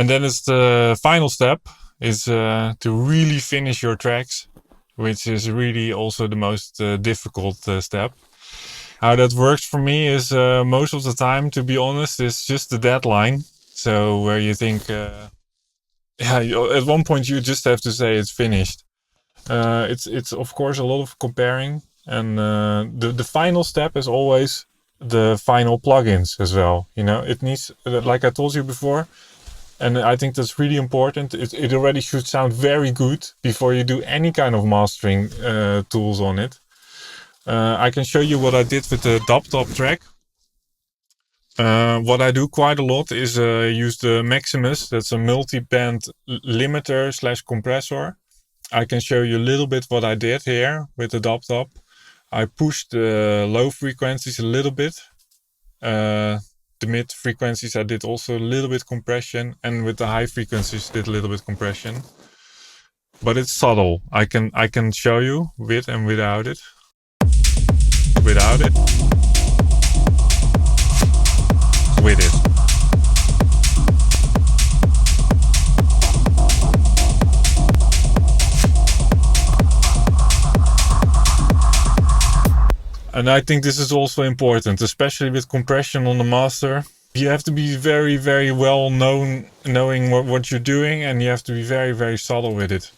And then it's the final step is to really finish your tracks, which is really also the most difficult step. How that works for me is most of the time, to be honest, is just the deadline. So where you think, at one point you just have to say it's finished. It's of course a lot of comparing, and the final step is always the final plugins as well. It needs, like I told you before, and I think that's really important. It already should sound very good before you do any kind of mastering tools on it. I can show you what I did with the dub track. What I do quite a lot is use the Maximus. That's a multi-band limiter / compressor. I can show you a little bit what I did here with the dub. I pushed the low frequencies a little bit. The mid frequencies I did also a little bit compression, and with the high frequencies did a little bit compression. But it's subtle. I can show you with and without it. Without it. With it. And I think this is also important, especially with compression on the master. You have to be very, very well knowing what you're doing, and you have to be very, very subtle with it.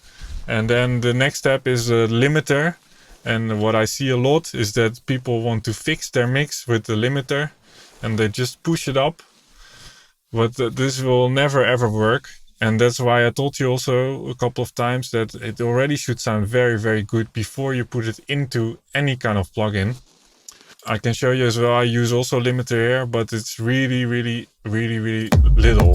And then the next step is a limiter. And what I see a lot is that people want to fix their mix with the limiter and they just push it up. But this will never ever work. And that's why I told you also a couple of times that it already should sound very, very good before you put it into any kind of plugin. I can show you as well. I use also limiter here, but it's really, really, really, really little.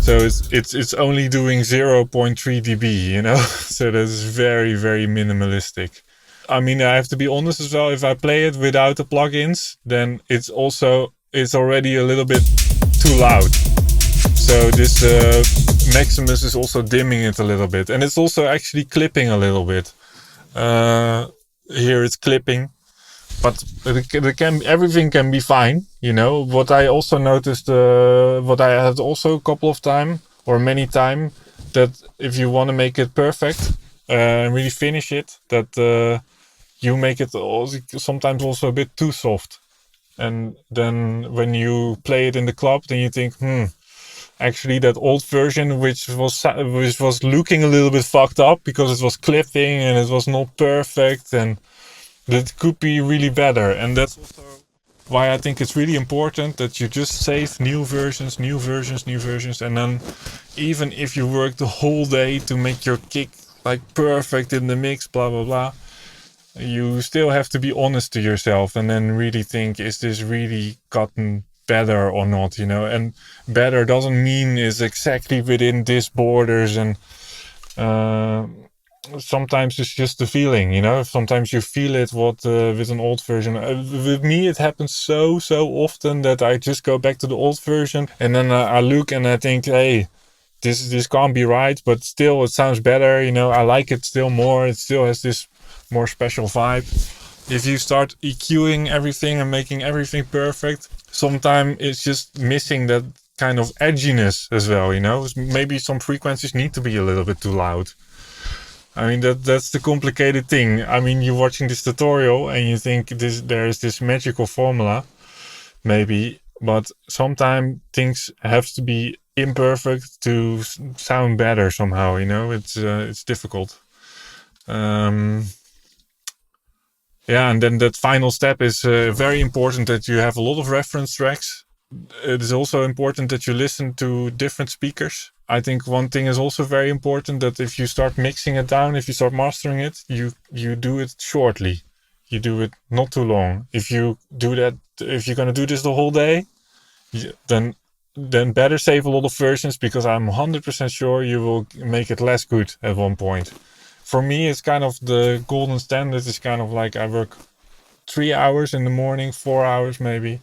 So it's only doing 0.3 dB, so that's very, very minimalistic. I mean, I have to be honest as well. If I play it without the plugins, then it's already a little bit too loud. So this Maximus is also dimming it a little bit, and it's also actually clipping a little bit. Here it's clipping, but everything can be fine. What I also noticed, what I had also a couple of times or many times, that if you want to make it perfect and really finish it, that you make it sometimes also a bit too soft. And then when you play it in the club, then you think, actually that old version, which was looking a little bit fucked up because it was clipping and it was not perfect, and that could be really better. And that's also why I think it's really important that you just save new versions, and then even if you work the whole day to make your kick like perfect in the mix, blah blah blah, you still have to be honest to yourself and then really think, is this really gotten better or not? And better doesn't mean is exactly within these borders, and sometimes it's just the feeling. Sometimes you feel it with an old version. With me it happens so often that I just go back to the old version, and then I look and I think, hey, this can't be right, but still it sounds better. I like it still more. It still has this more special vibe. If you start EQing everything and making everything perfect, sometimes it's just missing that kind of edginess as well. Maybe some frequencies need to be a little bit too loud. I mean, that's the complicated thing. I mean, you're watching this tutorial and you think there is this magical formula, maybe, but sometimes things have to be imperfect to sound better somehow. It's difficult. And then that final step is very important, that you have a lot of reference tracks. It is also important that you listen to different speakers. I think one thing is also very important, that if you start mixing it down, if you start mastering it, you do it shortly. You do it not too long. If you do that, if you're going to do this the whole day, then better save a lot of versions, because I'm 100% sure you will make it less good at one point. For me, it's kind of the golden standard. It's kind of like I work 3 hours in the morning, 4 hours maybe.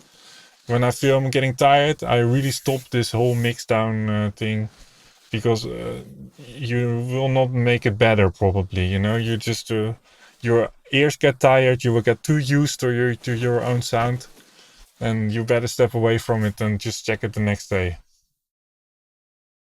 When I feel I'm getting tired, I really stop this whole mix down thing, because you will not make it better probably. You just your ears get tired. You will get too used to your own sound. and you better step away from it and just check it the next day.